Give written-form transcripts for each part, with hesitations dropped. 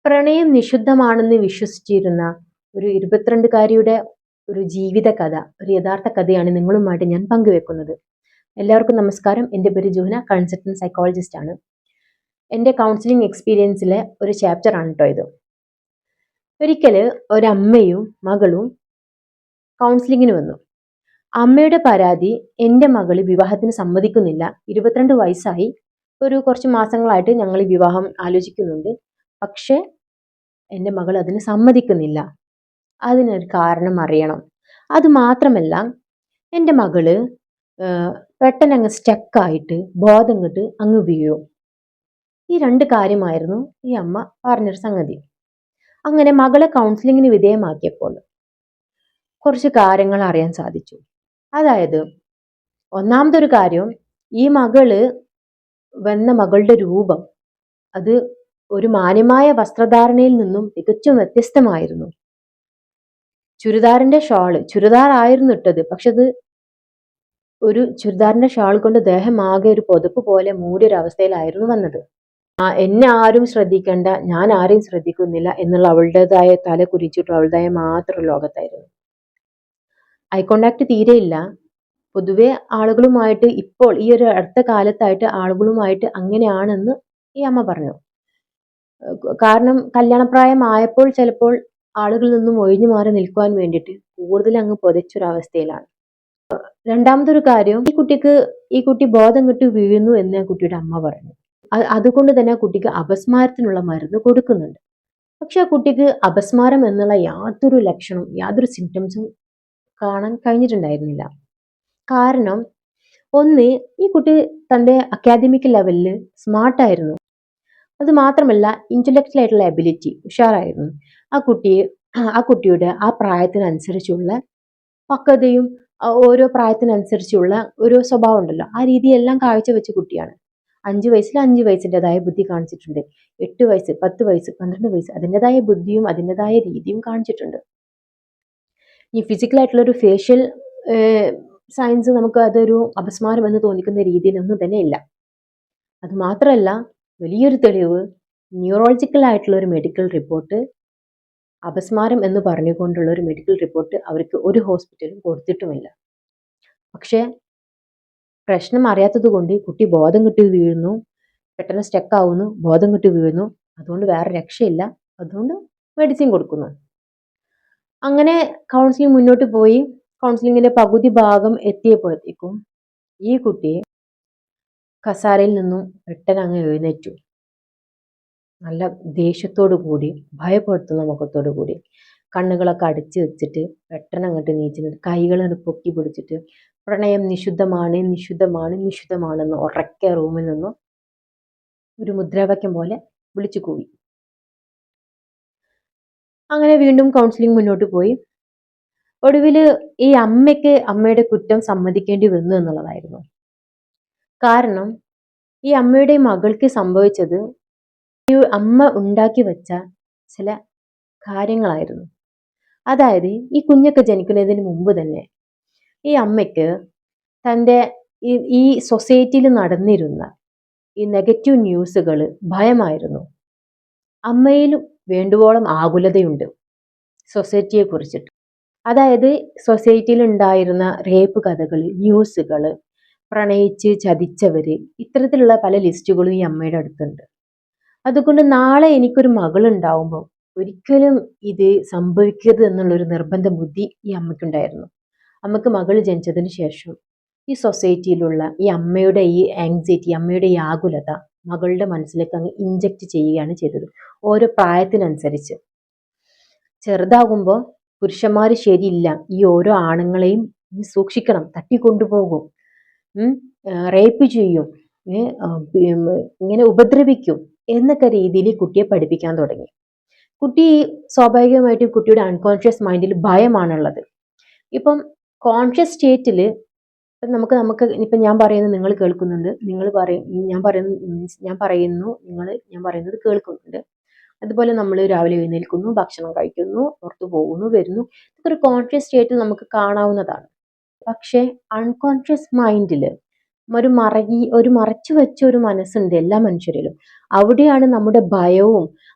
പ്രണയം നിഷിദ്ധമാണെന്ന് വിശ്വസിച്ചിരുന്ന ഒരു 22-കാരിയുടെ ഒരു ജീവിത കഥ, ഒരു യഥാർത്ഥ കഥയാണ് നിങ്ങളുമായിട്ട് ഞാൻ പങ്കുവെക്കുന്നത്. എല്ലാവർക്കും നമസ്കാരം. എൻ്റെ പേര് ജുഹന, കൺസൾട്ടന്റ് സൈക്കോളജിസ്റ്റ് ആണ്. എൻ്റെ കൗൺസിലിംഗ് എക്സ്പീരിയൻസിലെ ഒരു ചാപ്റ്റർ ആണ് കേട്ടോ ഇത്. ഒരിക്കൽ ഒരമ്മയും മകളും കൗൺസിലിങ്ങിന് വന്നു. അമ്മയുടെ പരാതി, എൻ്റെ മകൾ വിവാഹത്തിന് സമ്മതിക്കുന്നില്ല. 22 വയസ്സായി, കുറച്ച് മാസങ്ങളായിട്ട് ഞങ്ങൾ വിവാഹം ആലോചിക്കുന്നുണ്ട്. പക്ഷേ എൻ്റെ മകൾ അതിന് സമ്മതിക്കുന്നില്ല. അതിനൊരു കാരണം അറിയണം. അത് മാത്രമല്ല, എൻ്റെ മകള് പെട്ടെന്ന് അങ്ങ് സ്റ്റക്കായിട്ട് ബോധം കെട്ട് അങ്ങ് വീഴും. ഈ 2 കാര്യമായിരുന്നു ഈ അമ്മ പറഞ്ഞൊരു സംഗതി. അങ്ങനെ മകളെ കൗൺസിലിങ്ങിന് വിധേയമാക്കിയപ്പോൾ കുറച്ച് കാര്യങ്ങൾ അറിയാൻ സാധിച്ചു. അതായത്, ഒന്നാമതൊരു കാര്യം, ഈ മകളുടെ രൂപം അത് ഒരു മാന്യമായ വസ്ത്രധാരണയിൽ നിന്നും തികച്ചും വ്യത്യസ്തമായിരുന്നു. ചുരിദാർ ആയിരുന്നു ഇട്ടത്. പക്ഷെ അത് ഒരു ചുരിദാറിന്റെ ഷാൾ കൊണ്ട് ദേഹം ആകെ ഒരു പുതപ്പ് പോലെ മൂടിയൊരവസ്ഥയിലായിരുന്നു വന്നത്. എന്നെ ആരും ശ്രദ്ധിക്കണ്ട, ഞാൻ ആരെയും ശ്രദ്ധിക്കുന്നില്ല എന്നുള്ള അവളുടേതായ തല കുരിച്ചിട്ട് അവളുടേതായ മാത്രം ലോകത്തായിരുന്നു. Eye contact തീരെയില്ല. പൊതുവെ ആളുകളുമായിട്ട് ഇപ്പോൾ ഈ ഒരു അടുത്ത കാലത്തായിട്ട് ആളുകളുമായിട്ട് അങ്ങനെയാണെന്ന് ഈ അമ്മ പറഞ്ഞു. കാരണം കല്യാണപ്രായമായപ്പോൾ ചിലപ്പോൾ ആളുകളിൽ നിന്നും ഒഴിഞ്ഞു മാറി നിൽക്കുവാൻ വേണ്ടിയിട്ട് കൂടുതൽ അങ്ങ് പുതച്ചൊരവസ്ഥയിലാണ്. രണ്ടാമതൊരു കാര്യം, ഈ കുട്ടി ബോധം കെട്ട് വീഴുന്നു എന്ന് കുട്ടിയുടെ അമ്മ പറഞ്ഞു. അതുകൊണ്ട് തന്നെ ആ കുട്ടിക്ക് അപസ്മാരത്തിനുള്ള മരുന്ന് കൊടുക്കുന്നുണ്ട്. പക്ഷെ ആ കുട്ടിക്ക് അപസ്മാരം എന്നുള്ള യാതൊരു ലക്ഷണവും യാതൊരു സിംറ്റംസും കാണാൻ കഴിഞ്ഞിട്ടുണ്ടായിരുന്നില്ല. കാരണം ഒന്ന്, ഈ കുട്ടി തൻ്റെ അക്കാദമിക് ലെവലിൽ സ്മാർട്ടായിരുന്നു. അത് മാത്രമല്ല, ഇന്റലക്ച്വൽ ആയിട്ടുള്ള എബിലിറ്റി ഉഷാറായിരുന്നു. ആ കുട്ടിയുടെ ആ പ്രായത്തിനനുസരിച്ചുള്ള പക്വതയും ഓരോ പ്രായത്തിനനുസരിച്ചുള്ള ഒരു സ്വഭാവം ഉണ്ടല്ലോ, ആ രീതിയെല്ലാം കാഴ്ചവെച്ച കുട്ടിയാണ്. 5 വയസ്സിൽ 5 വയസ്സിൻ്റെതായ ബുദ്ധി കാണിച്ചിട്ടുണ്ട്. 8 വയസ്സ്, 10 വയസ്സ്, 12 വയസ്സ് അതിൻ്റെതായ ബുദ്ധിയും അതിൻ്റെതായ രീതിയും കാണിച്ചിട്ടുണ്ട്. ഈ ഫിസിക്കലായിട്ടുള്ള ഒരു ഫേഷ്യൽ സയൻസ് നമുക്ക് അതൊരു അപസ്മാരം എന്ന് തോന്നിക്കുന്ന രീതിയിലൊന്നും തന്നെ ഇല്ല. അത് മാത്രമല്ല, വലിയൊരു തെളിവ്, ന്യൂറോളജിക്കൽ ആയിട്ടുള്ള ഒരു മെഡിക്കൽ റിപ്പോർട്ട്, അപസ്മാരം എന്ന് പറഞ്ഞുകൊണ്ടുള്ള ഒരു മെഡിക്കൽ റിപ്പോർട്ട് അവർക്ക് ഒരു ഹോസ്പിറ്റലും കൊടുത്തിട്ടുമില്ല. പക്ഷെ പ്രശ്നം അറിയാത്തത് കൊണ്ട് കുട്ടി ബോധം കെട്ടി വീഴുന്നു, പെട്ടെന്ന് സ്റ്റക്കാവുന്നു, ബോധം കെട്ടി വീഴുന്നു. അതുകൊണ്ട് വേറെ രക്ഷയില്ല, അതുകൊണ്ട് മെഡിസിൻ കൊടുക്കുന്നു. അങ്ങനെ കൗൺസിലിംഗ് മുന്നോട്ട് പോയി. കൗൺസിലിങ്ങിന്റെ പകുതി ഭാഗം എത്തിയപ്പോഴത്തേക്കും ഈ കുട്ടി കസാരയിൽ നിന്നും പെട്ടെന്ന് അങ്ങ് എഴുന്നേറ്റു. നല്ല ദേഷ്യത്തോടു കൂടി, ഭയപ്പെടുത്തുന്ന മുഖത്തോടു കൂടി, കണ്ണുകളൊക്കെ അടച്ചു വെച്ചിട്ട് പെട്ടെന്ന് അങ്ങോട്ട് നീച്ചിട്ട് കൈകളെ പൊക്കി പിടിച്ചിട്ട് പ്രണയം നിഷിദ്ധമാണ്, നിഷിദ്ധമാണ്, നിഷിദ്ധമാണെന്ന് ഉറക്കെ റൂമിൽ നിന്നും ഒരു മുദ്രാവാക്യം പോലെ വിളിച്ചു കൂവി. അങ്ങനെ വീണ്ടും കൗൺസിലിംഗ് മുന്നോട്ട് പോയി. ഒടുവിൽ ഈ അമ്മയുടെ കുറ്റം സമ്മതിക്കേണ്ടി വന്നു എന്നുള്ളതായിരുന്നു. കാരണം ഈ അമ്മയുടെ മകൾക്ക് സംഭവിച്ചത് ഈ അമ്മ ഉണ്ടാക്കി വെച്ച ചില കാര്യങ്ങളായിരുന്നു. അതായത്, ഈ കുഞ്ഞൊക്കെ ജനിക്കുന്നതിന് മുമ്പ് തന്നെ ഈ അമ്മയ്ക്ക് തൻ്റെ ഈ സൊസൈറ്റിയിൽ നടന്നിരുന്ന ഈ നെഗറ്റീവ് ന്യൂസുകൾ ഭയമായിരുന്നു. അമ്മയിലും വേണ്ടുവോളം ആകുലതയുണ്ട് സൊസൈറ്റിയെ കുറിച്ചിട്ട്. അതായത്, സൊസൈറ്റിയിൽ ഉണ്ടായിരുന്ന റേപ്പ് കഥകൾ, ന്യൂസുകൾ, പ്രണയിച്ച് ചതിച്ചവര്, ഇത്തരത്തിലുള്ള പല ലിസ്റ്റുകളും ഈ അമ്മയുടെ അടുത്തുണ്ട്. അതുകൊണ്ട് നാളെ എനിക്കൊരു മകൾ ഉണ്ടാവുമ്പോൾ ഒരിക്കലും ഇത് സംഭവിക്കരുത് എന്നുള്ളൊരു നിർബന്ധ ബുദ്ധി ഈ അമ്മയ്ക്കുണ്ടായിരുന്നു. അമ്മക്ക് മകൾ ജനിച്ചതിന് ശേഷം ഈ സൊസൈറ്റിയിലുള്ള ഈ അമ്മയുടെ ഈ ആങ്സൈറ്റി, അമ്മയുടെ ഈ ആകുലത മകളുടെ മനസ്സിലേക്ക് അങ്ങ് ഇഞ്ചക്ട് ചെയ്യുകയാണ് ചെയ്തത്. ഓരോ പ്രായത്തിനനുസരിച്ച്. ചെറുതാകുമ്പോൾ പുരുഷന്മാർ ശരിയില്ല, ഈ ഓരോ ആണുങ്ങളെയും സൂക്ഷിക്കണം, തട്ടിക്കൊണ്ടുപോകും, റേപ്പ് ചെയ്യും, ഇങ്ങനെ ഉപദ്രവിക്കും എന്നൊക്കെ രീതിയിൽ കുട്ടിയെ പഠിപ്പിക്കാൻ തുടങ്ങി. കുട്ടി സ്വാഭാവികമായിട്ടും കുട്ടിയുടെ അൺകോൺഷ്യസ് മൈൻഡിൽ ഭയമാണുള്ളത്. ഇപ്പം കോൺഷ്യസ് സ്റ്റേറ്റിൽ നമുക്ക് ഇപ്പം ഞാൻ പറയുന്നത് നിങ്ങൾ കേൾക്കുന്നുണ്ട്, ഞാൻ പറയുന്നത് കേൾക്കുന്നുണ്ട്. അതുപോലെ നമ്മൾ രാവിലെ എഴുന്നേൽക്കുന്നു, ഭക്ഷണം കഴിക്കുന്നു, പുറത്തു പോകുന്നു, വരുന്നു. ഇതൊക്കെ ഒരു കോൺഷ്യസ് സ്റ്റേറ്റിൽ നമുക്ക് കാണാവുന്നതാണ്. പക്ഷേ അൺകോൺഷ്യസ് മൈൻഡിൽ ഒരു മറച്ചു വെച്ച ഒരു മനസ്സുണ്ട് എല്ലാ മനുഷ്യരിലും. അവിടെയാണ് നമ്മുടെ ഭയവും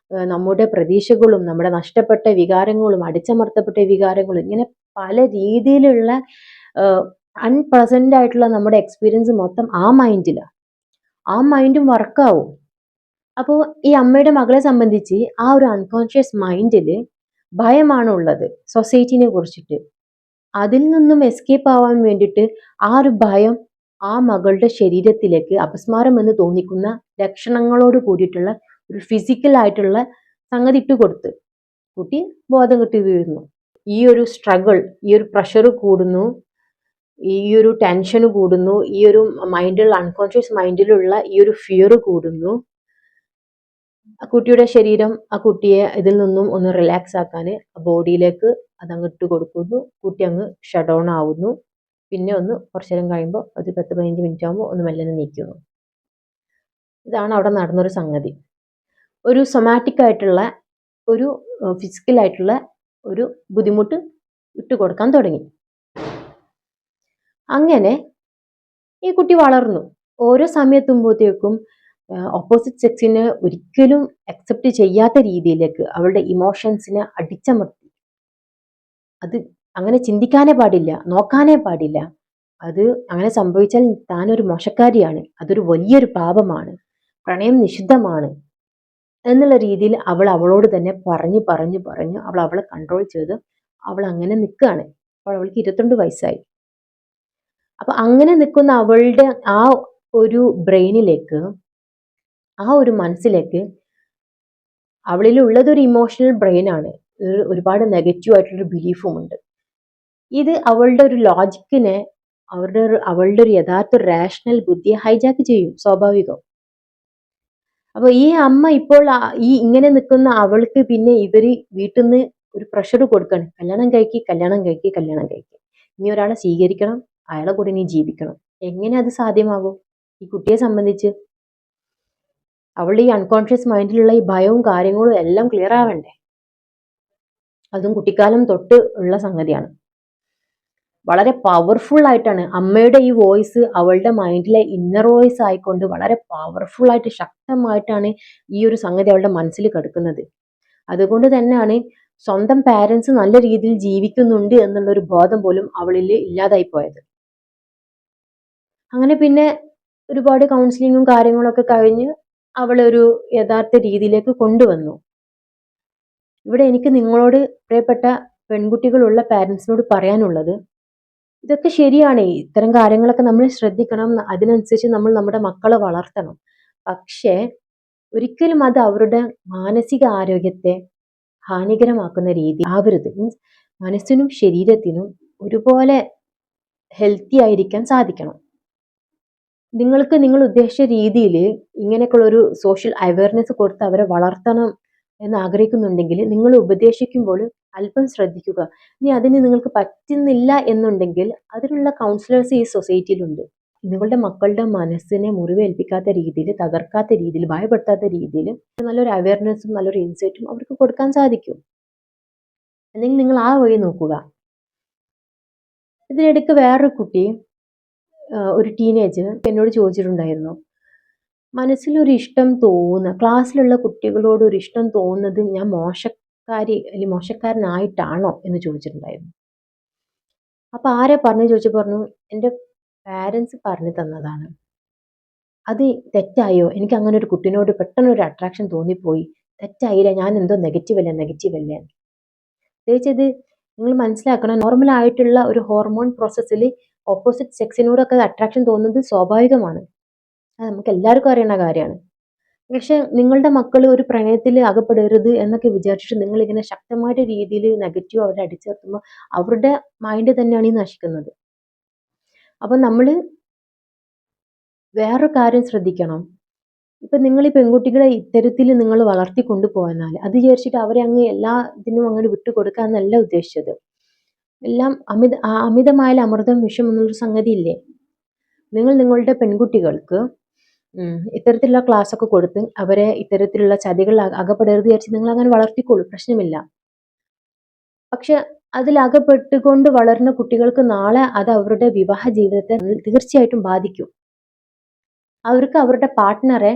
നമ്മുടെ പ്രതീക്ഷകളും നമ്മുടെ നഷ്ടപ്പെട്ട വികാരങ്ങളും അടിച്ചമർത്തപ്പെട്ട വികാരങ്ങളും ഇങ്ങനെ പല രീതിയിലുള്ള അൺപ്രസന്റ് ആയിട്ടുള്ള നമ്മുടെ എക്സ്പീരിയൻസ് മൊത്തം ആ മൈൻഡിലാണ്. ആ മൈൻഡും വർക്കാവും. അപ്പോൾ ഈ അമ്മയുടെ മകളെ സംബന്ധിച്ച് ആ ഒരു അൺകോൺഷ്യസ് മൈൻഡിൽ ഭയമാണുള്ളത് സൊസൈറ്റിനെ കുറിച്ചിട്ട്. അതിൽ നിന്നും എസ്കേപ്പ് ആവാൻ വേണ്ടിയിട്ട് ആ ഒരു ഭയം ആ മകളുടെ ശരീരത്തിലേക്ക് അപസ്മാരം എന്ന് തോന്നിക്കുന്ന ലക്ഷണങ്ങളോട് കൂടിയിട്ടുള്ള ഒരു ഫിസിക്കൽ ആയിട്ടുള്ള സംഗതി ഇട്ട് കൊടുത്ത് കുട്ടി ബോധം കെട്ടി വീഴുന്നു. ഈ ഒരു സ്ട്രഗിൾ, ഈ ഒരു പ്രഷർ കൂടുന്നു, ഈ ഒരു ടെൻഷൻ കൂടുന്നു, ഈ ഒരു മൈൻഡിൽ അൺകോൺഷ്യസ് മൈൻഡിലുള്ള ഈ ഒരു ഫിയർ കൂടുന്നു. ആ കുട്ടിയുടെ ശരീരം ആ കുട്ടിയെ ഇതിൽ നിന്നും ഒന്ന് റിലാക്സ് ആക്കാൻ ബോഡിയിലേക്ക് അതങ്ങ് ഇട്ട് കൊടുക്കുന്നു. കുട്ടി അങ്ങ് ഷട്ട് ഡൗൺ ആവുന്നു. പിന്നെ ഒന്ന് കുറച്ചു നേരം കഴിയുമ്പോൾ ഒരു 10-15 മിനിറ്റ് ആകുമ്പോൾ ഒന്ന് മെല്ലനെ നീക്കുന്നു. ഇതാണ് അവിടെ നടന്നൊരു സംഗതി. ഒരു സൊമാറ്റിക് ആയിട്ടുള്ള ഒരു ഫിസിക്കൽ ആയിട്ടുള്ള ഒരു ബുദ്ധിമുട്ട് ഇട്ട് കൊടുക്കാൻ തുടങ്ങി. അങ്ങനെ ഈ കുട്ടി വളർന്നു. ഓരോ സമയത്തുമ്പോഴത്തേക്കും ഓപ്പോസിറ്റ് സെക്സിനെ ഒരിക്കലും അക്സെപ്റ്റ് ചെയ്യാത്ത രീതിയിലേക്ക് അവളുടെ ഇമോഷൻസിനെ അടിച്ചമർത്തി. അത് അങ്ങനെ ചിന്തിക്കാനേ പാടില്ല, നോക്കാനേ പാടില്ല. അത് അങ്ങനെ സംഭവിച്ചാൽ താനൊരു മോശക്കാരിയാണ്, അതൊരു വലിയൊരു പാപമാണ്, പ്രണയം നിഷിദ്ധമാണ് എന്നുള്ള രീതിയിൽ അവൾ അവളോട് തന്നെ പറഞ്ഞു അവളെ കൺട്രോൾ ചെയ്ത് അവൾ അങ്ങനെ നിൽക്കുകയാണ്. അപ്പോൾ അവൾക്ക് 22 വയസ്സായി. അപ്പൊ അങ്ങനെ നിൽക്കുന്ന അവളുടെ ആ ഒരു ബ്രെയിനിലേക്ക്, ആ ഒരു മനസ്സിലേക്ക്, അവളിലുള്ളത് ഒരു ഇമോഷണൽ ബ്രെയിൻ ആണ്. ഒരുപാട് നെഗറ്റീവ് ആയിട്ടുള്ളൊരു ബിലീഫും ഉണ്ട്. ഇത് അവളുടെ ഒരു ലോജിക്കിനെ, അവളുടെ ഒരു യഥാർത്ഥ റാഷണൽ ബുദ്ധിയെ ഹൈജാക്ക് ചെയ്യും, സ്വാഭാവികം. അപ്പൊ ഈ അമ്മ ഇപ്പോൾ ഈ ഇങ്ങനെ നിൽക്കുന്ന അവൾക്ക് പിന്നെ ഇവര് വീട്ടിൽ നിന്ന് ഒരു പ്രഷർ കൊടുക്കണം, കല്യാണം കഴിക്ക്. ഇനി ഒരാളെ സ്വീകരിക്കണം, അയാളെ കൂടെ നീ ജീവിക്കണം. എങ്ങനെ അത് സാധ്യമാകും ഈ കുട്ടിയെ സംബന്ധിച്ച്? അവളുടെ ഈ അൺകോൺഷ്യസ് മൈൻഡിലുള്ള ഈ ഭയവും കാര്യങ്ങളും എല്ലാം ക്ലിയർ ആവണ്ടേ? അതും കുട്ടിക്കാലം തൊട്ട് ഉള്ള സംഗതിയാണ്. വളരെ പവർഫുൾ ആയിട്ടാണ് അമ്മയുടെ ഈ വോയിസ് അവളുടെ മൈൻഡിലെ ഇന്നർ വോയിസ് ആയിക്കൊണ്ട് വളരെ പവർഫുൾ ആയിട്ട് ശക്തമായിട്ടാണ് ഈ ഒരു സംഗതി അവളുടെ മനസ്സിൽ കിടക്കുന്നത്. അതുകൊണ്ട് തന്നെയാണ് സ്വന്തം പാരൻസ് നല്ല രീതിയിൽ ജീവിക്കുന്നുണ്ട് എന്നുള്ള ഒരു ബോധം പോലും അവളിൽ ഇല്ലാതായി പോയത്. അങ്ങനെ പിന്നെ ഒരുപാട് കൗൺസിലിങ്ങും കാര്യങ്ങളൊക്കെ കഴിഞ്ഞ് അവളെ ഒരു യഥാർത്ഥ രീതിയിലേക്ക് കൊണ്ടുവന്നു. ഇവിടെ എനിക്ക് നിങ്ങളോട് പ്രിയപ്പെട്ട പെൺകുട്ടികളുള്ള പാരൻസിനോട് പറയാനുള്ളത്, ഇതൊക്കെ ശരിയാണ്, ഇത്തരം കാര്യങ്ങളൊക്കെ നമ്മൾ ശ്രദ്ധിക്കണം, അതിനനുസരിച്ച് നമ്മൾ നമ്മുടെ മക്കളെ വളർത്തണം. പക്ഷേ ഒരിക്കലും അത് അവരുടെ മാനസിക ആരോഗ്യത്തെ ഹാനികരമാക്കുന്ന രീതി ആവരുത്. മീൻസ് മനസ്സിനും ശരീരത്തിനും ഒരുപോലെ ഹെൽത്തി ആയിരിക്കാൻ സാധിക്കണം. നിങ്ങൾക്ക് നിങ്ങൾ ഉദ്ദേശിച്ച രീതിയിൽ ഇങ്ങനെയൊക്കെയുള്ള ഒരു സോഷ്യൽ അവയർനെസ് കൊടുത്ത് അവരെ വളർത്തണം എന്ന് ആഗ്രഹിക്കുന്നുണ്ടെങ്കിൽ നിങ്ങൾ ഉപദേശിക്കുമ്പോൾ അല്പം ശ്രദ്ധിക്കുക. ഇനി അതിന് നിങ്ങൾക്ക് പറ്റുന്നില്ല എന്നുണ്ടെങ്കിൽ അതിനുള്ള കൗൺസിലേഴ്സ് ഈ സൊസൈറ്റിയിലുണ്ട്. നിങ്ങളുടെ മക്കളുടെ മനസ്സിനെ മുറിവേൽപ്പിക്കാത്ത രീതിയിൽ, തകർക്കാത്ത രീതിയിൽ, ഭയപ്പെടുത്താത്ത രീതിയിൽ നല്ലൊരു അവയർനെസ്സും നല്ലൊരു ഇൻസൈറ്റും അവർക്ക് കൊടുക്കാൻ സാധിക്കും. അല്ലെങ്കിൽ നിങ്ങൾ ആ വഴി നോക്കുക. ഇതിനിടയ്ക്ക് വേറൊരു കുട്ടി, ഒരു ടീനേജ് എന്നോട് ചോദിച്ചിട്ടുണ്ടായിരുന്നു, മനസ്സിലൊരു ഇഷ്ടം തോന്നുക, ക്ലാസ്സിലുള്ള കുട്ടികളോട് ഒരു ഇഷ്ടം തോന്നുന്നത് ഞാൻ മോശക്കാരി അല്ലെങ്കിൽ മോശക്കാരനായിട്ടാണോ എന്ന് ചോദിച്ചിട്ടുണ്ടായിരുന്നു. അപ്പൊ ആരെ പറഞ്ഞു ചോദിച്ചു, പറഞ്ഞു എൻ്റെ പാരൻസ് പറഞ്ഞു തന്നതാണ്. അത് തെറ്റായോ? എനിക്ക് അങ്ങനെ ഒരു കുട്ടിനോട് പെട്ടെന്ന് ഒരു അട്രാക്ഷൻ തോന്നിപ്പോയി, തെറ്റായില്ല, ഞാൻ എന്തോ നെഗറ്റീവ് അല്ലേ. പ്രത്യേകിച്ചത് നിങ്ങൾ മനസ്സിലാക്കണം, നോർമൽ ആയിട്ടുള്ള ഒരു ഹോർമോൺ പ്രോസസ്സിൽ ഓപ്പോസിറ്റ് സെക്സിനോടൊക്കെ അട്രാക്ഷൻ തോന്നുന്നത് സ്വാഭാവികമാണ്. അത് നമുക്ക് എല്ലാവർക്കും അറിയുന്ന കാര്യമാണ്. പക്ഷെ നിങ്ങളുടെ മക്കൾ ഒരു പ്രണയത്തിൽ അകപ്പെടരുത് എന്നൊക്കെ വിചാരിച്ചിട്ട് നിങ്ങൾ ഇങ്ങനെ ശക്തമായിട്ട് രീതിയിൽ നെഗറ്റീവ് അവരെ അടിച്ചേർത്തുമ്പോൾ അവരുടെ മൈൻഡ് തന്നെയാണ് ഈ നശിക്കുന്നത്. അപ്പൊ നമ്മൾ വേറൊരു കാര്യം ശ്രദ്ധിക്കണം. ഇപ്പൊ നിങ്ങൾ ഈ പെൺകുട്ടികളെ ഇത്തരത്തിൽ നിങ്ങൾ വളർത്തി കൊണ്ടുപോയെന്നാൽ അത് വിചാരിച്ചിട്ട് അവരെ അങ്ങ് എല്ലാ ഇതിനും അങ്ങോട്ട് വിട്ടുകൊടുക്കുക എന്നല്ല ഉദ്ദേശിച്ചത്. എല്ലാം അമിതമായ അമൃതം വിഷം എന്നുള്ളൊരു സംഗതി ഇല്ലേ? നിങ്ങൾ നിങ്ങളുടെ പെൺകുട്ടികൾക്ക് ഇത്തരത്തിലുള്ള ക്ലാസ് ഒക്കെ കൊടുത്ത് അവരെ ഇത്തരത്തിലുള്ള ചതികൾ അകപ്പെടരുത് വിചാരിച്ച് നിങ്ങൾ അങ്ങനെ വളർത്തിക്കോളൂ, പ്രശ്നമില്ല. പക്ഷെ അതിൽ അകപ്പെട്ടുകൊണ്ട് വളരുന്ന കുട്ടികൾക്ക് നാളെ അത് അവരുടെ വിവാഹ ജീവിതത്തെ തീർച്ചയായിട്ടും ബാധിക്കും. അവർക്ക് അവരുടെ പാർട്ട്ണറെ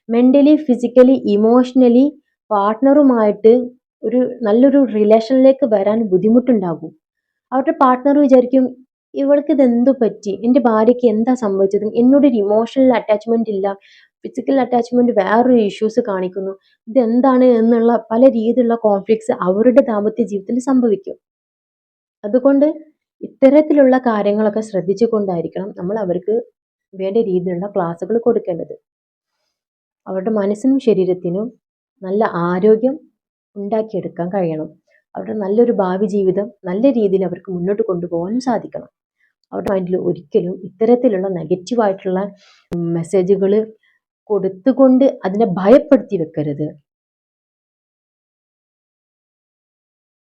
മെന്റലി, ഫിസിക്കലി, ഇമോഷണലി പാർട്ട്ണറുമായിട്ട് ഒരു നല്ലൊരു റിലേഷനിലേക്ക് വരാൻ ബുദ്ധിമുട്ടുണ്ടാകും. അവരുടെ പാർട്ട്ണർ വിചാരിക്കും, ഇവൾക്ക് ഇതെന്തു പറ്റി, എൻ്റെ ഭാര്യയ്ക്ക് എന്താ സംഭവിച്ചത്, എന്നോടൊരു ഇമോഷണൽ അറ്റാച്ച്മെന്റ് ഇല്ല, ഫിസിക്കൽ അറ്റാച്ച്മെന്റ് വേറൊരു ഇഷ്യൂസ് കാണിക്കുന്നു, ഇതെന്താണ് എന്നുള്ള പല രീതിയിലുള്ള കോൺഫ്ലിക്ട്സ് അവരുടെ ദാമ്പത്യ ജീവിതത്തിൽ സംഭവിക്കും. അതുകൊണ്ട് ഇത്തരത്തിലുള്ള കാര്യങ്ങളൊക്കെ ശ്രദ്ധിച്ചുകൊണ്ടായിരിക്കണം നമ്മൾ അവർക്ക് വേണ്ട രീതിയിലുള്ള ക്ലാസ്സുകൾ കൊടുക്കേണ്ടത്. അവരുടെ മനസ്സിനും ശരീരത്തിനും നല്ല ആരോഗ്യം ഉണ്ടാക്കിയെടുക്കാൻ കഴിയണം. അവരുടെ നല്ലൊരു ഭാവി ജീവിതം നല്ല രീതിയിൽ അവർക്ക് മുന്നോട്ട് കൊണ്ടുപോകാനും സാധിക്കണം. അവരുടെ മൈൻഡിൽ ഒരിക്കലും ഇത്തരത്തിലുള്ള നെഗറ്റീവായിട്ടുള്ള മെസ്സേജുകൾ കൊടുത്തുകൊണ്ട് അതിനെ ഭയപ്പെടുത്തി വെക്കരുത്.